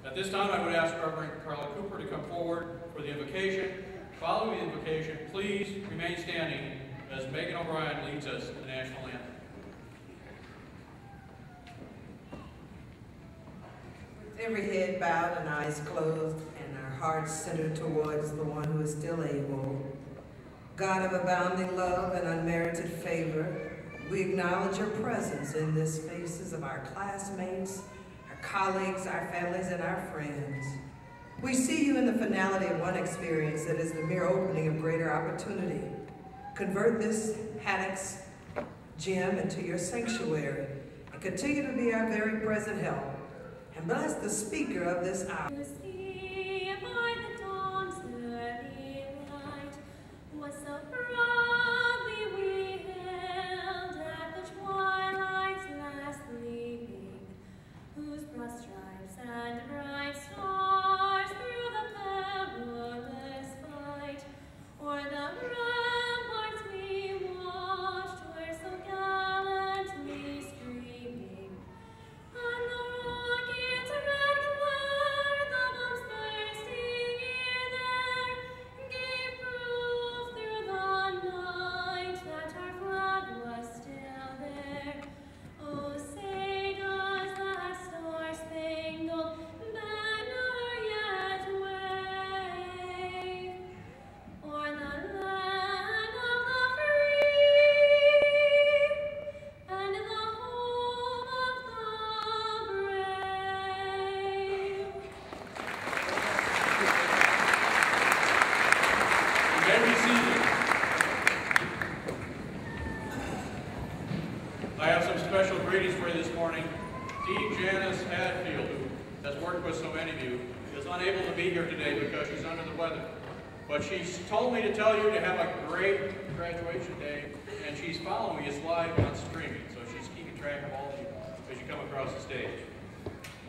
At this time, I would ask Reverend Carla Cooper to come forward for the invocation. Following the invocation, please remain standing as Megan O'Brien leads us in the national anthem. With every head bowed and eyes closed and our hearts centered towards the one who is still able, God of abounding love and unmerited favor, we acknowledge your presence in the spaces of our classmates, our colleagues, our families, and our friends. We see you in the finality of one experience that is the mere opening of greater opportunity. Convert this Haddock's gym into your sanctuary and continue to be our very present help. And bless the speaker of this hour. But she's told me to tell you to have a great graduation day, and she's following us live on streaming, so she's keeping track of all of you as you come across the stage.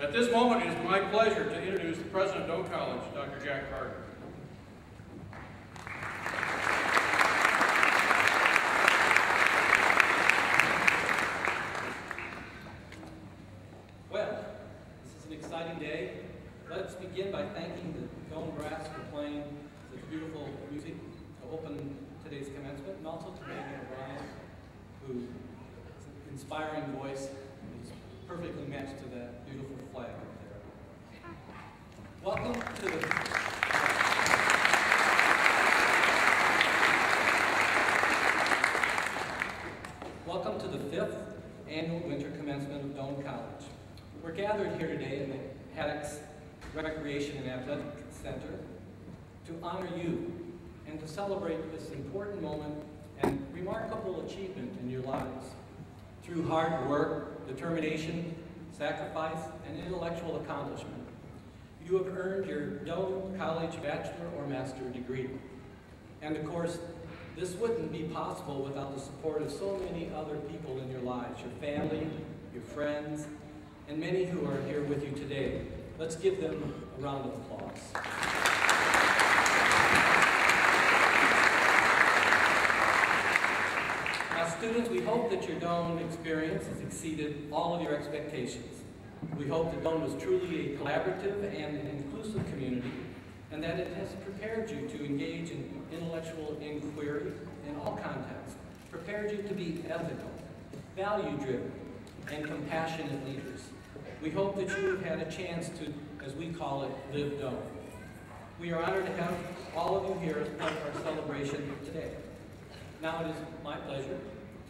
At this moment, it is my pleasure to introduce the president of Doane College, Dr. Jack Carter. Well, this is an exciting day. Let's begin by thanking the Doane Brass for playing such beautiful music to open today's commencement, and also to Megan O'Brien, whose inspiring voice is perfectly matched to that beautiful flag up there. Welcome to the 5th annual winter commencement of Doane College. We're gathered here today in the Haddock's Recreation and Athletic Center to honor you and to celebrate this important moment and remarkable achievement in your lives. Through hard work, determination, sacrifice, and intellectual accomplishment, you have earned your Doane College Bachelor or Master degree. And of course, this wouldn't be possible without the support of so many other people in your lives, your family, your friends, and many who are here with you today. Let's give them a round of applause. Now, students, we hope that your Doane experience has exceeded all of your expectations. We hope that Doane was truly a collaborative and an inclusive community, and that it has prepared you to engage in intellectual inquiry in all contexts, prepared you to be ethical, value-driven, and compassionate leaders. We hope that you have had a chance to, as we call it, live Doane. We are honored to have all of you here as part of our celebration today. Now it is my pleasure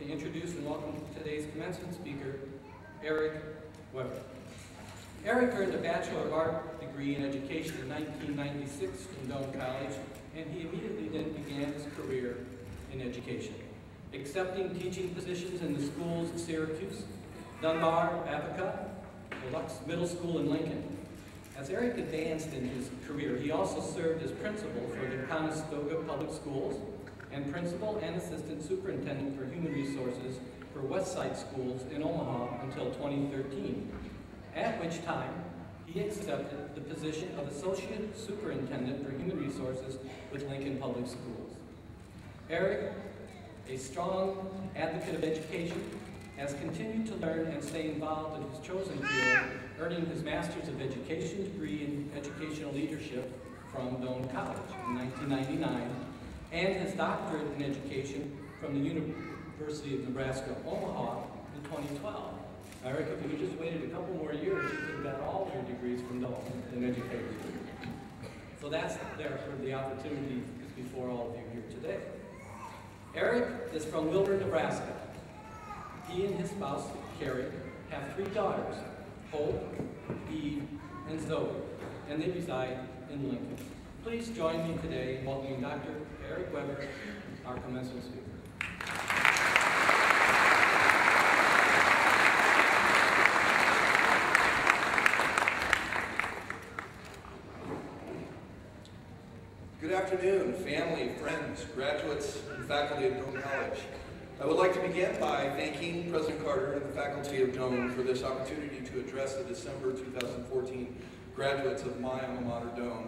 to introduce and welcome today's commencement speaker, Eric Weber. Eric earned a Bachelor of Art degree in Education in 1996 from Doane College, and he immediately then began his career in education, accepting teaching positions in the schools of Syracuse, Dunbar, Apicus, Lux Middle School in Lincoln. As Eric advanced in his career, he also served as principal for the Conestoga Public Schools and principal and assistant superintendent for human resources for Westside Schools in Omaha until 2013, at which time he accepted the position of associate superintendent for human resources with Lincoln Public Schools. Eric, a strong advocate of education, has continued to learn and stay involved in his chosen field earning his Master's of Education degree in Educational Leadership from Doane College in 1999, and his doctorate in education from the University of Nebraska, Omaha in 2012. Eric, if you just waited a couple more years, you could have got all your degrees from Doane in education. So that's there for the opportunity before all of you here today. Eric is from Wilmer, Nebraska. He and his spouse, Carrie, have 3 daughters, Hope, Eve, and Zoe, and they reside in Lincoln. Please join me today in welcoming Dr. Eric Weber, our commencement speaker. Good afternoon, family, friends, graduates, and faculty of Doane College. I would like to begin by thanking President Carter and the faculty of Doane for this opportunity to address the December 2014 graduates of my alma mater, Doane.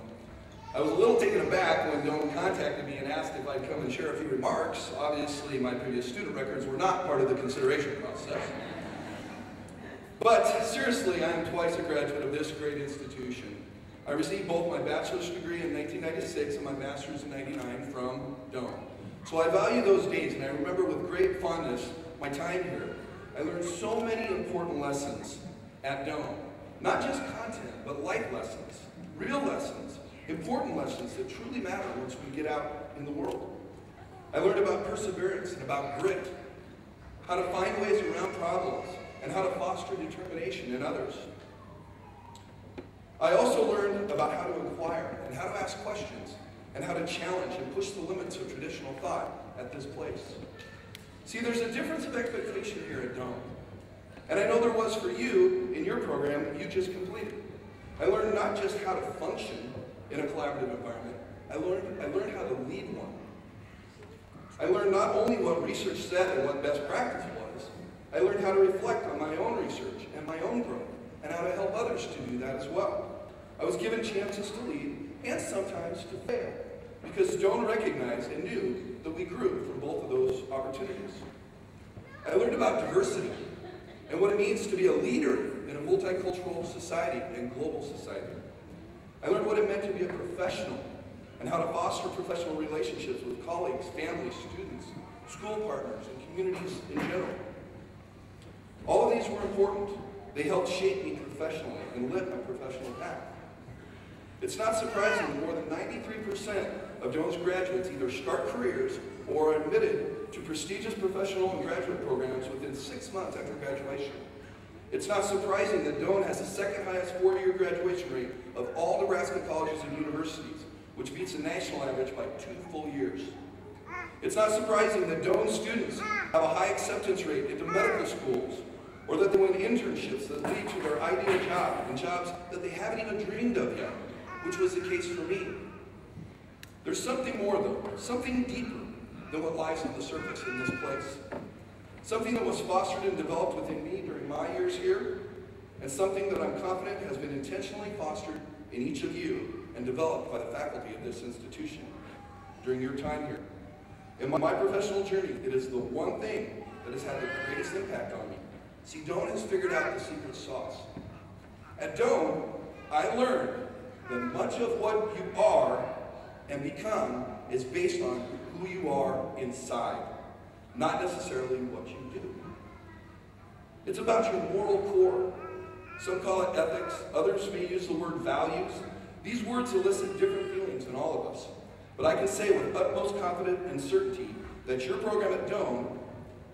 I was a little taken aback when Doane contacted me and asked if I'd come and share a few remarks. Obviously, my previous student records were not part of the consideration process. But seriously, I am twice a graduate of this great institution. I received both my bachelor's degree in 1996 and my master's in 99 from Doane. So I value those days, and I remember with great fondness my time here. I learned so many important lessons at Doane. Not just content, but life lessons, real lessons, important lessons that truly matter once we get out in the world. I learned about perseverance and about grit, how to find ways around problems, and how to foster determination in others. I also learned about how to inquire and how to ask questions and how to challenge and push the limits of traditional thought at this place. See, there's a difference of expectation here at Doane. And I know there was for you in your program that you just completed. I learned not just how to function in a collaborative environment, I learned how to lead one. I learned not only what research said and what best practice was, I learned how to reflect on my own research and my own growth, and how to help others to do that as well. I was given chances to lead, and sometimes to fail, because Doane recognized and knew that we grew from both of those opportunities. I learned about diversity, and what it means to be a leader in a multicultural society and global society. I learned what it meant to be a professional, and how to foster professional relationships with colleagues, families, students, school partners, and communities in general. All of these were important. They helped shape me professionally and lit my professional path. It's not surprising that more than 93% of Doane's graduates either start careers or are admitted to prestigious professional and graduate programs within 6 months after graduation. It's not surprising that Doane has the second highest 4-year graduation rate of all Nebraska colleges and universities, which beats the national average by 2 full years. It's not surprising that Doane students have a high acceptance rate into medical schools, or that they win internships that lead to their ideal job and jobs that they haven't even dreamed of yet, which was the case for me. There's something more though, something deeper than what lies on the surface in this place. Something that was fostered and developed within me during my years here, and something that I'm confident has been intentionally fostered in each of you and developed by the faculty of this institution during your time here. In my professional journey, it is the one thing that has had the greatest impact on me. See, Doane has figured out the secret sauce. At Doane, I learned that much of what you are and become is based on who you are inside, not necessarily what you do. It's about your moral core. Some call it ethics, others may use the word values. These words elicit different feelings in all of us. But I can say with utmost confidence and certainty that your program at Doane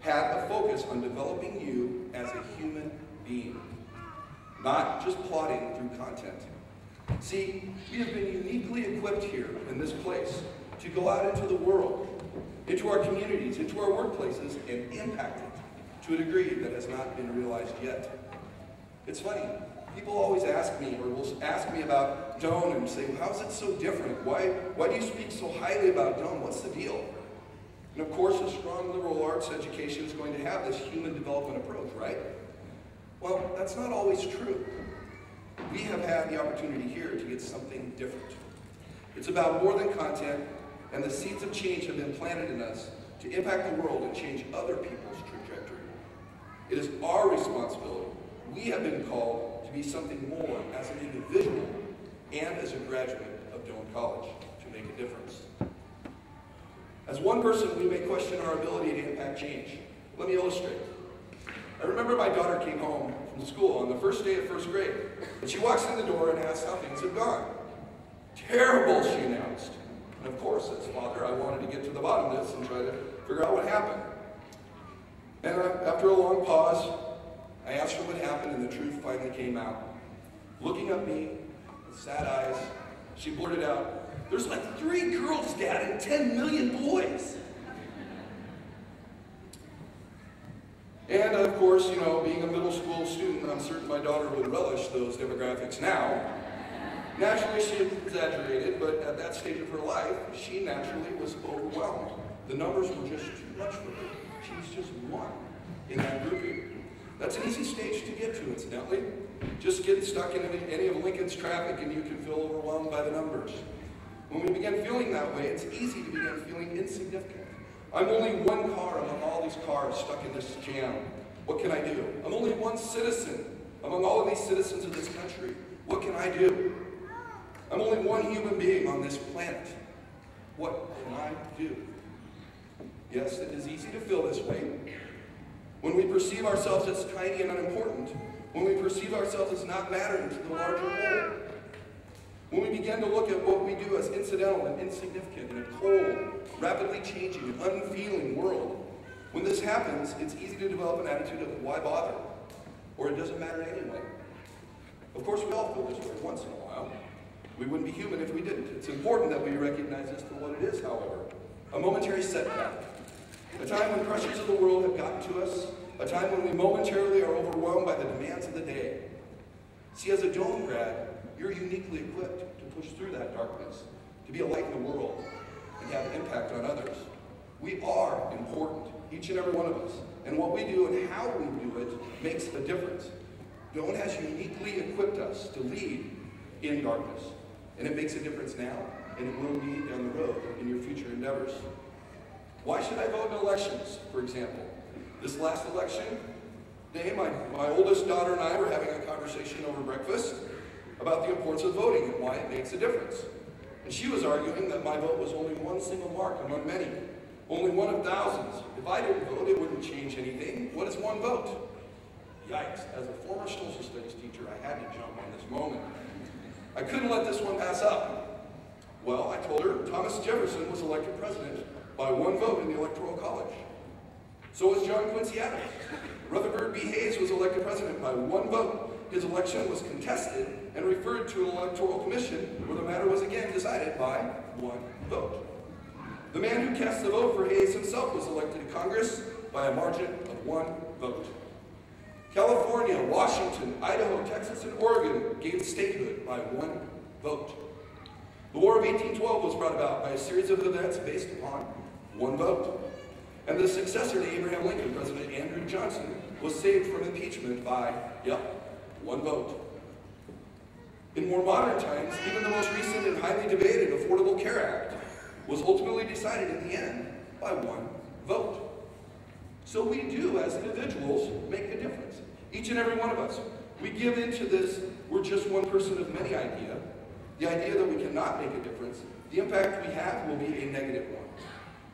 had a focus on developing you as a human being, not just plodding through content. See, we have been uniquely equipped here in this place to go out into the world, into our communities, into our workplaces, and impact it to a degree that has not been realized yet. It's funny, people always ask me, or will ask me about Doane and say, well, how is it so different? Why do you speak so highly about Doane? What's the deal? And of course, a strong liberal arts education is going to have this human development approach, right? Well, that's not always true. We have had the opportunity here to get something different. It's about more than content, and the seeds of change have been planted in us to impact the world and change other people's trajectory. It is our responsibility. We have been called to be something more as an individual and as a graduate of Doane College to make a difference. As one person, we may question our ability to impact change. Let me illustrate. I remember my daughter came home from school on the first day of first grade, and she walks in the door and asks how things had gone. Terrible, she announced. And of course, as father, I wanted to get to the bottom of this and try to figure out what happened. And after a long pause, I asked her what happened, and the truth finally came out. Looking at me with sad eyes, she blurted out, "There's like 3 girls, Dad, and 10 million boys." And of course, you know, being a middle school student, I'm certain my daughter would relish those demographics now. Naturally, she exaggerated, but at that stage of her life, she naturally was overwhelmed. The numbers were just too much for her. She was just one in that grouping. That's an easy stage to get to, incidentally. Just get stuck in any of Lincoln's traffic and you can feel overwhelmed by the numbers. When we begin feeling that way, it's easy to begin feeling insignificant. I'm only one car among all these cars stuck in this jam. What can I do? I'm only one citizen among all of these citizens of this country. What can I do? I'm only one human being on this planet. What can I do? Yes, it is easy to feel this way. When we perceive ourselves as tiny and unimportant, when we perceive ourselves as not mattering to the larger whole, when we begin to look at what we do as incidental and insignificant in a cold, rapidly changing, and unfeeling world, when this happens, it's easy to develop an attitude of why bother? Or it doesn't matter anyway. Of course, we all feel this way once in a while. We wouldn't be human if we didn't. It's important that we recognize this for what it is, however. A momentary setback. A time when pressures of the world have gotten to us. A time when we momentarily are overwhelmed by the demands of the day. See, as a Doane grad, you're uniquely equipped to push through that darkness, to be a light in the world, and have impact on others. We are important, each and every one of us. And what we do and how we do it makes a difference. Doane has uniquely equipped us to lead in darkness. And it makes a difference now, and it will be down the road in your future endeavors. Why should I vote in elections, for example? This last election day, my oldest daughter and I were having a conversation over breakfast about the importance of voting and why it makes a difference. And she was arguing that my vote was only one single mark among many, only one of thousands. If I didn't vote, it wouldn't change anything. What is one vote? Yikes, as a former social studies teacher, I had to jump on this moment. I couldn't let this one pass up. Well, I told her Thomas Jefferson was elected president by one vote in the Electoral College. So was John Quincy Adams. Rutherford B. Hayes was elected president by one vote. His election was contested and referred to an electoral commission where the matter was again decided by one vote. The man who cast the vote for Hayes himself was elected to Congress by a margin of one vote. California, Washington, Idaho, Texas, and Oregon gained statehood by one vote. The War of 1812 was brought about by a series of events based upon one vote. And the successor to Abraham Lincoln, President Andrew Johnson, was saved from impeachment by, one vote. In more modern times, even the most recent and highly debated Affordable Care Act was ultimately decided in the end by one vote. So we do, as individuals, make a difference. Each and every one of us. We give into this, we're just one person of many idea. The idea that we cannot make a difference, the impact we have will be a negative one.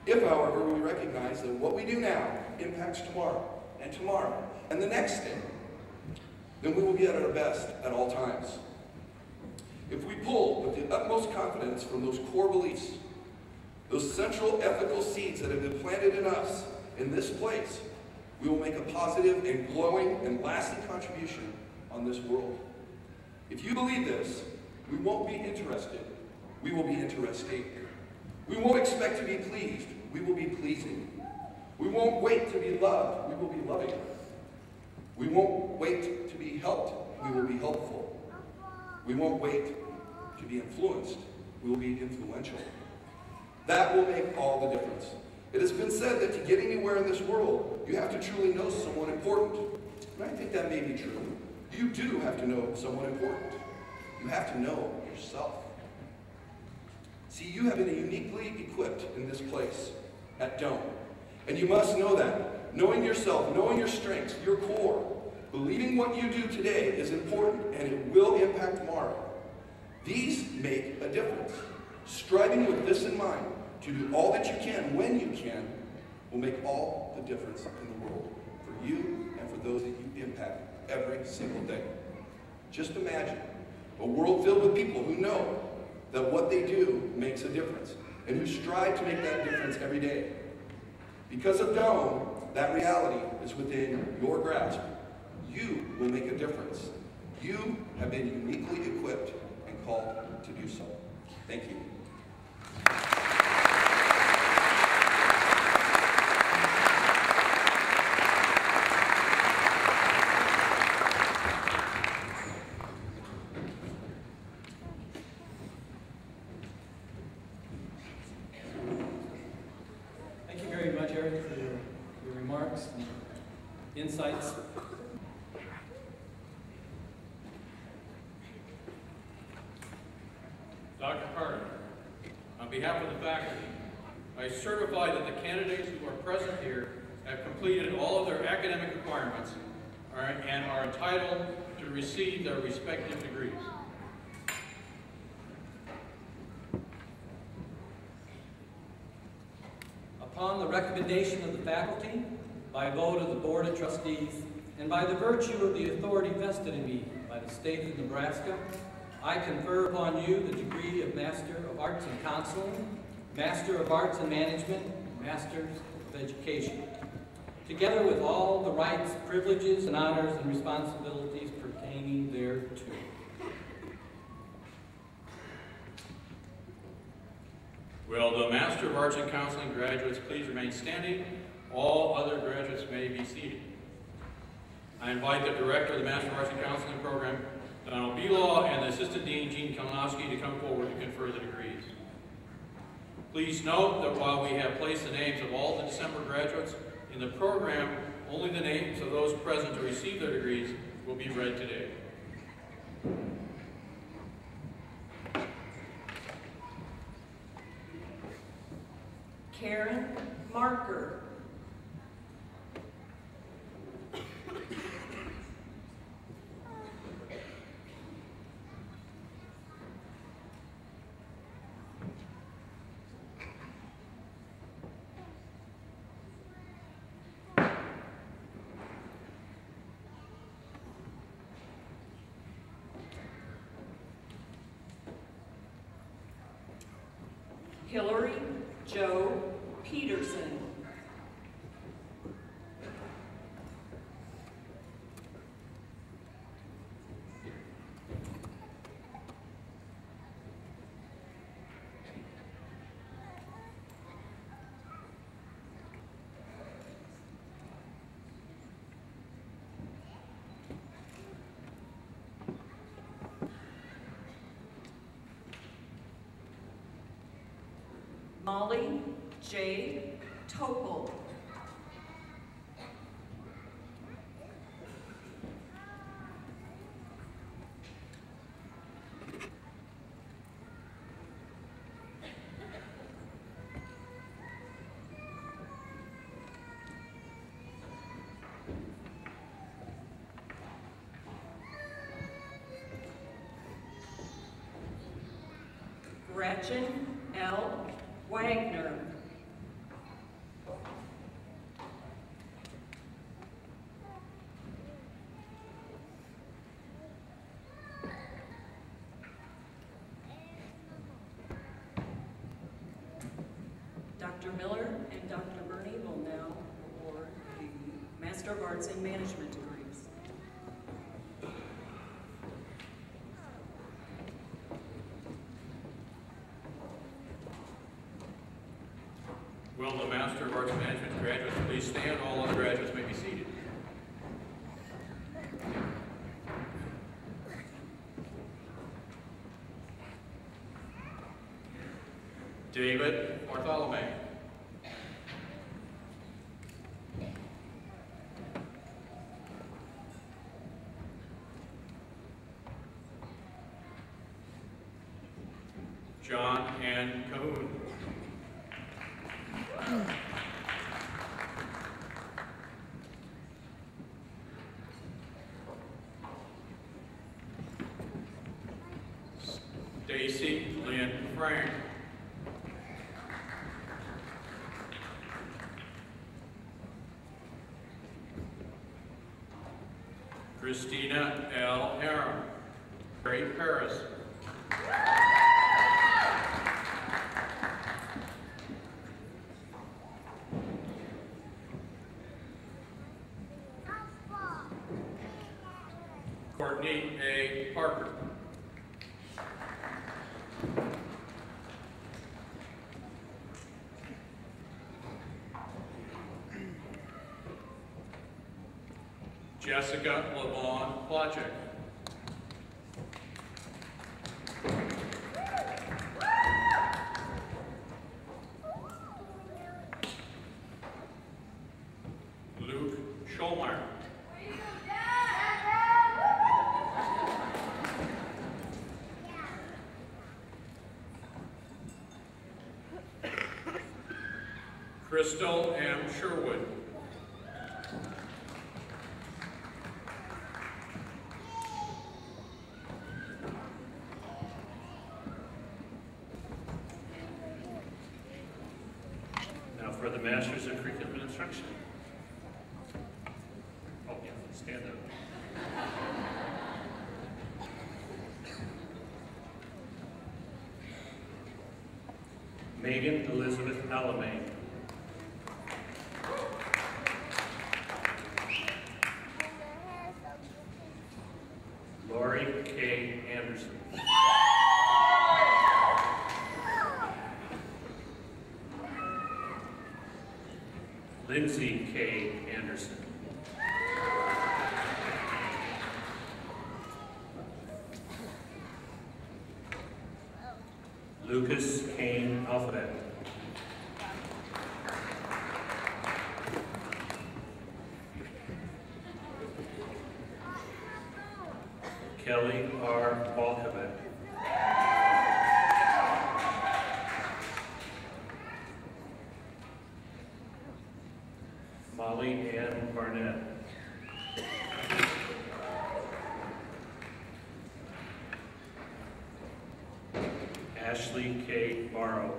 If, however, we recognize that what we do now impacts tomorrow, and the next day, then we will be at our best at all times. If we pull with the utmost confidence from those core beliefs, those central ethical seeds that have been planted in us in this place, we will make a positive and glowing and lasting contribution on this world. If you believe this, we won't be interested, we will be interesting. We won't expect to be pleased, we will be pleasing. We won't wait to be loved, we will be loving. We won't wait to be helped, we will be helpful. We won't wait to be influenced, we will be influential. That will make all the difference. It has been said that to get anywhere in this world, you have to truly know someone important. And I think that may be true. You do have to know someone important. You have to know yourself. See, you have been uniquely equipped in this place at Doane. And you must know that. Knowing yourself, knowing your strengths, your core, Believing what you do today is important and it will impact tomorrow. These make a difference. Striving with this in mind, to do all that you can when you can, will make all the difference in the world for you and for those that you impact every single day. Just imagine a world filled with people who know that what they do makes a difference and who strive to make that difference every day. Because of Doane, that reality is within your grasp. You will make a difference. You have been uniquely equipped and called to do so. Thank you. Thank you very much, Eric, for your remarks and insights. Dr. Carter, on behalf of the faculty, I certify that the candidates who are present here have completed all of their academic requirements and are entitled to receive their respective degrees. Upon the recommendation of the faculty, by a vote of the Board of Trustees, and by the virtue of the authority vested in me by the state of Nebraska, I confer upon you the degree of Master of Arts in Counseling, Master of Arts in Management, and Master of Education, together with all the rights, privileges, and honors and responsibilities pertaining thereto. Will the Master of Arts in Counseling graduates please remain standing? All other graduates may be seated. I invite the Director of the Master of Arts in Counseling program, Donald Belaw, and the Assistant Dean, Gene Kalinowski, to come forward to confer the degrees. Please note that while we have placed the names of all the December graduates in the program, only the names of those present to receive their degrees will be read today. Karen Marker. Hillary Jo Peterson. Molly J. Topol. Gretchen L. Wagner. Dr. Miller and Dr. Burney will now award the Master of Arts in Management degrees. Will the Master of Arts in Management graduates please stand? All other graduates may be seated. David Bartholomew. John N. Cahoon. Stacy Lynn Frank. Christina L. Harem. Gary Paris. Courtney A. Parker. Jessica Lavon Plachek. Luke Scholmeyer. Crystal M. Sherwood. Now for the Masters of Curriculum Instruction. Oh yeah, stand up. Megan Elizabeth Alamay. Lori K. Anderson. Lindsay K. Anderson. Lucas Kane Alphabet. Kelly R. Balkabet. Molly Ann Barnett. Ashley K. Barrow.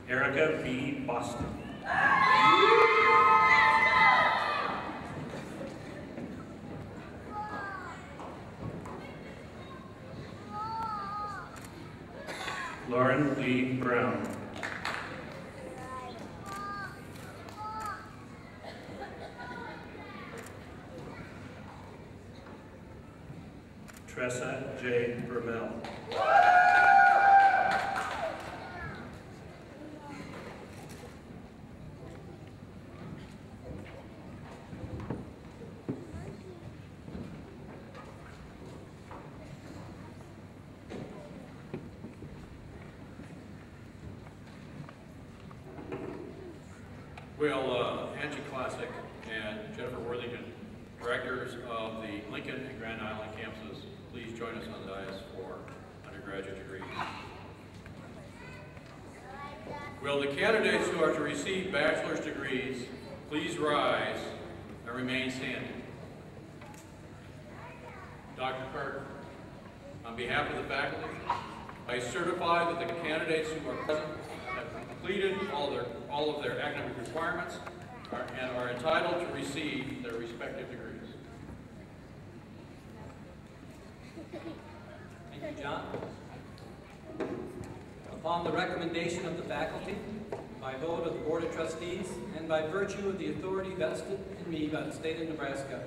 Erica B. Boston. Lauren Lee Brown. Tressa J. Vermel. Will Angie Classic and Jennifer Worthington, directors of the Lincoln and Grand Island campuses, please join us on the dais for undergraduate degrees. Will the candidates who are to receive bachelor's degrees please rise and remain standing. Dr. Carter, on behalf of the faculty, I certify that the candidates who are present have completed all of their academic requirements and are entitled to receive their respective degrees. Thank you, John. Upon the recommendation of the faculty, by vote of the Board of Trustees, and by virtue of the authority vested in me by the state of Nebraska,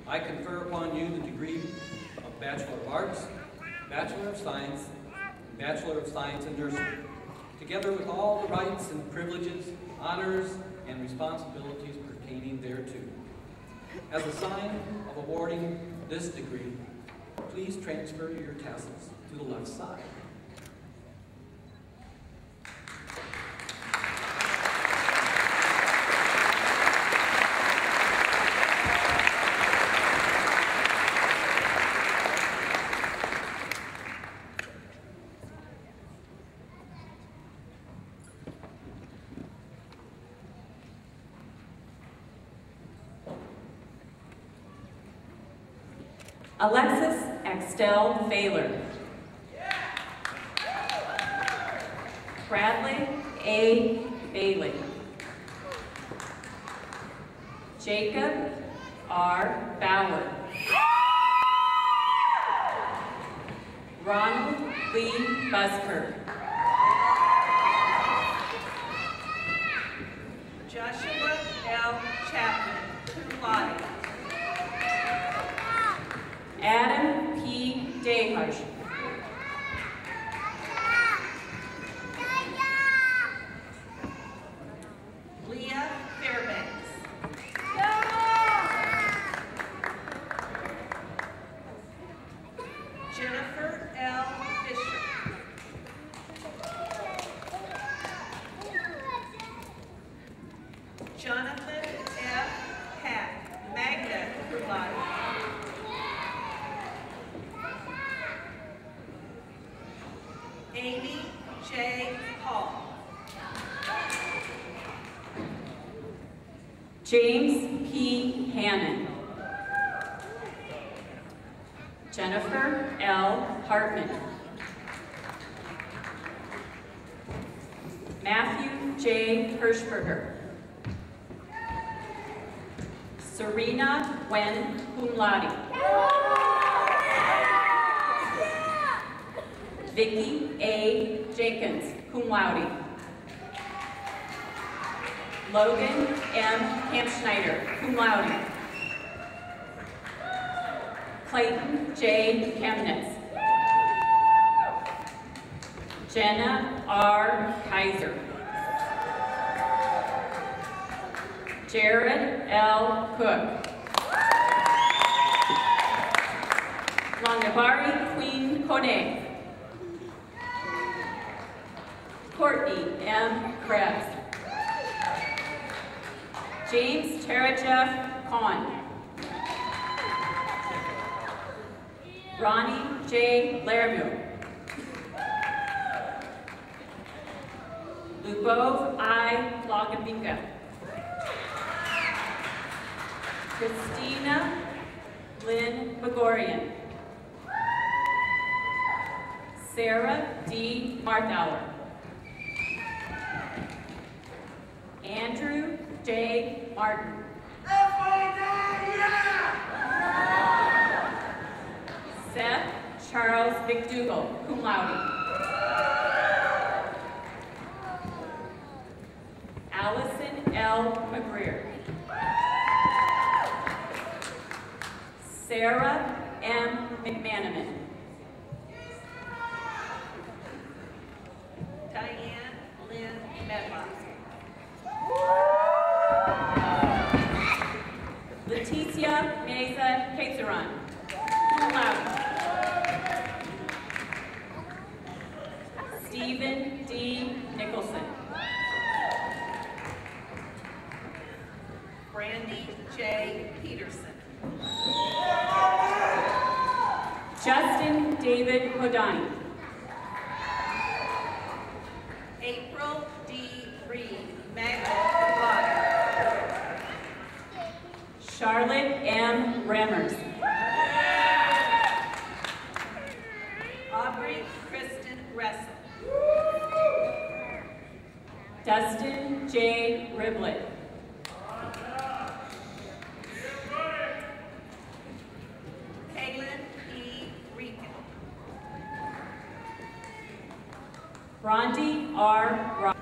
I confer upon you the degree of Bachelor of Arts, Bachelor of Science, and Bachelor of Science in Nursing, together with all the rights and privileges, honors, and responsibilities pertaining thereto. As a sign of awarding this degree, please transfer your tassels to the left side. Alexis Axtell Baylor. Bradley A. Bailey. Jacob R. Bauer. Ronald Lee Busker. Joshua L. Chapman, cum laude. Adam P. Deharsh. Leah Fairbanks. Jennifer L. Fisher. Jonathan F. Pack, magna cum laude. Amy J. Hall. James P. Hannon. Jennifer L. Hartman. Matthew J. Hirschberger. Serena Wen cum laude. Vicky A. Jenkins cum laude. Logan M. Kampschneider cum laude. Clayton J. Chemnitz. Jenna R. Kaiser. Jared L. Cook. Longavari Queen Kone. Courtney M. Krebs. James Tharjiath Kuon. Ronnie J. Larimu. Lubov I. Logavika. Christina Lynn Bagorian. Sarah D. Marthauer. Andrew J. Martin. Seth Charles McDougall, cum laude. Allison L. McGreer. Sarah M. McManaman. Diane Lynn Medlock. Leticia Mesa Cateron, cum laude. Stephen D. Nicholson. Brandy J. Peterson. Justin David Hodani. April D. Reed, magna cum laude. Charlotte M. Remmers. Aubrey Kristen Russell. Dustin J. Riblet. Kaylin E. Regan. Rondi R. Rock.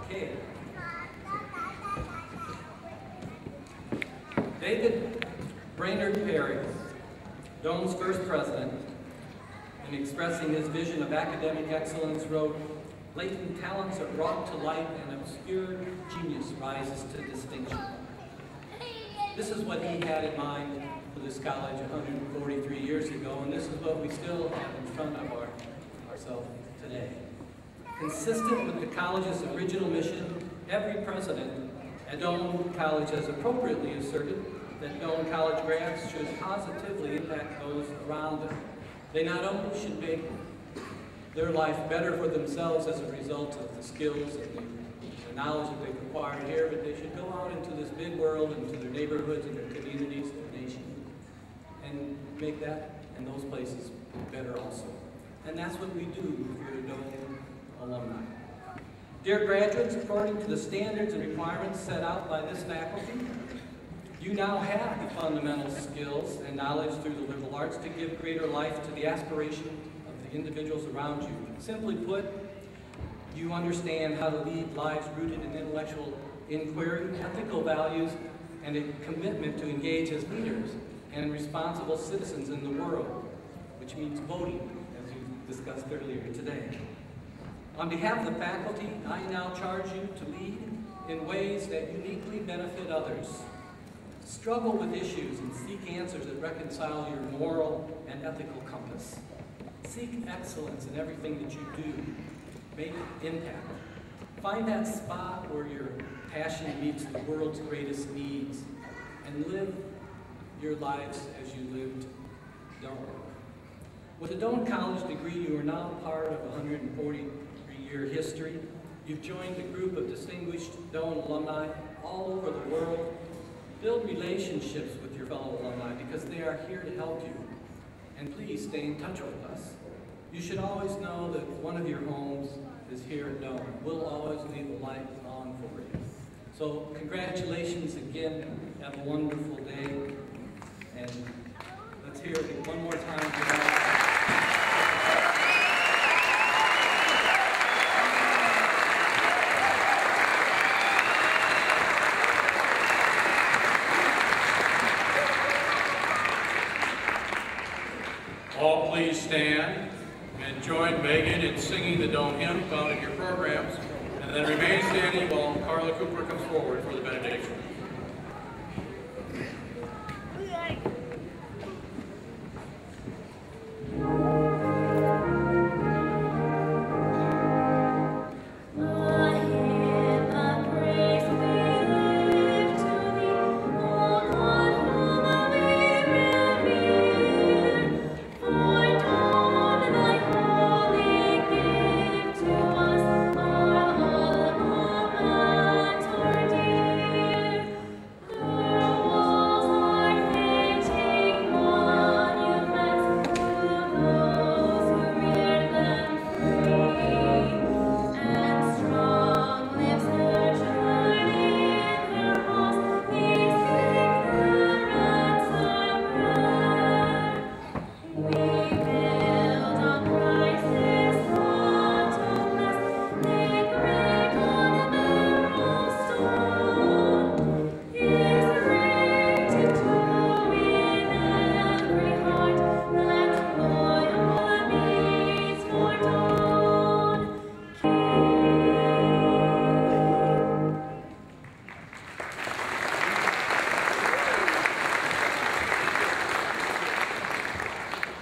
Okay. David Brainerd Perry, Doane's first president, in expressing his vision of academic excellence, wrote, "Latent talents are brought to light and obscure genius rises to distinction." This is what he had in mind for this college 143 years ago, and this is what we still have in front of ourselves today. Consistent with the college's original mission, every president at Doane College has appropriately asserted that Doane College grads should positively impact those around them. They not only should make their life better for themselves as a result of the skills and the the knowledge that they've acquired here, but they should go out into this big world, into their neighborhoods and their communities, their nation, and make that and those places better also. And that's what we do here at Doane alumni. Dear graduates, according to the standards and requirements set out by this faculty, you now have the fundamental skills and knowledge through the liberal arts to give greater life to the aspiration of the individuals around you. Simply put, you understand how to lead lives rooted in intellectual inquiry, ethical values, and a commitment to engage as leaders and responsible citizens in the world, which means voting, as you discussed earlier today. On behalf of the faculty, I now charge you to lead in ways that uniquely benefit others. Struggle with issues and seek answers that reconcile your moral and ethical compass. Seek excellence in everything that you do. Make impact. Find that spot where your passion meets the world's greatest needs, and live your lives as you lived Doane. With a Doane College degree, you are now part of a 143-year history. You've joined a group of distinguished Doane alumni all over the world. Build relationships with your fellow alumni because they are here to help you. And please stay in touch with us. You should always know that one of your homes is here at Doane. We'll always leave a light on for you. So congratulations again. Have a wonderful day. And let's hear it one more time for that. All please stand and join Megan in singing the Doane hymn found in your programs, and then remain standing while Carla Cooper comes forward for the benediction.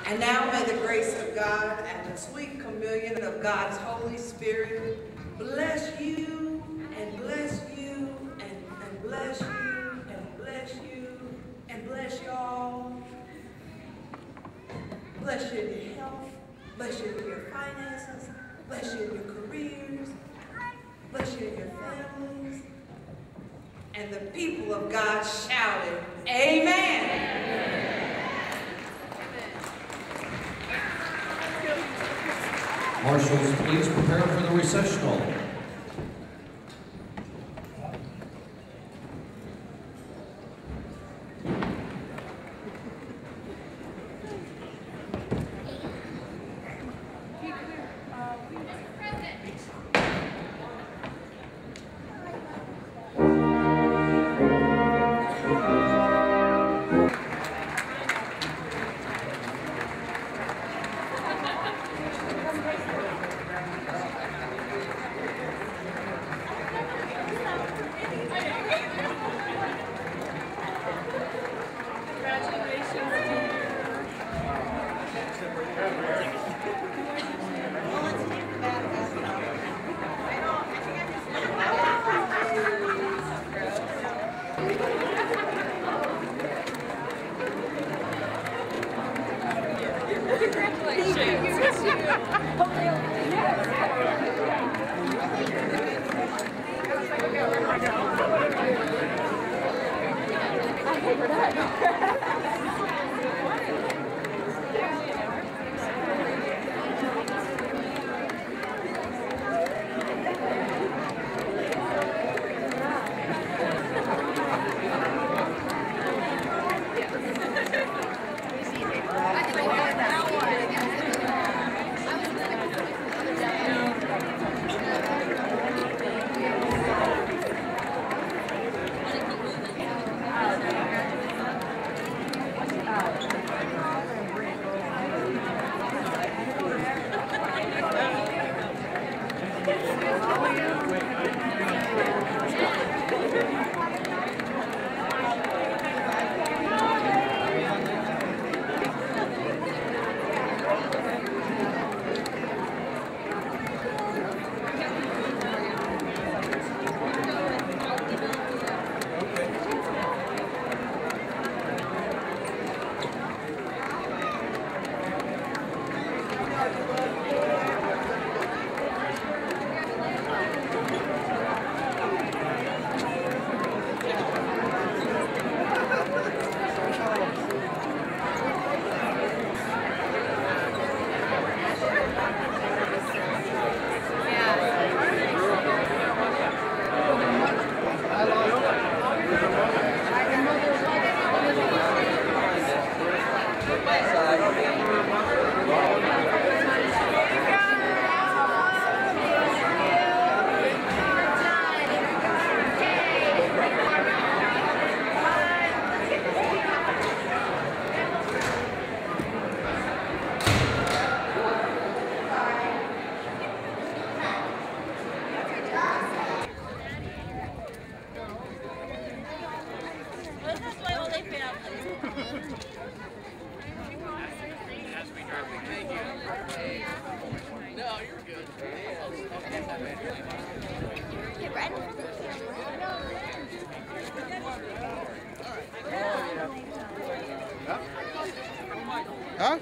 And now may the grace of God and the sweet communion of God's Holy Spirit bless you and bless you and bless you and bless you and bless y'all. Bless you in your health, bless you in your finances, bless you in your careers, bless you in your families. And the people of God shouted, Amen. Marshals, please prepare for the recessional. Huh?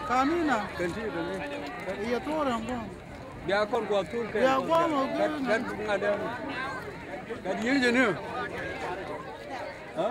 Kami na. Iya tu orang pun. Biar kon gua tur ke. Biar gua mau Dan ada. Kan dia je ni. Ha?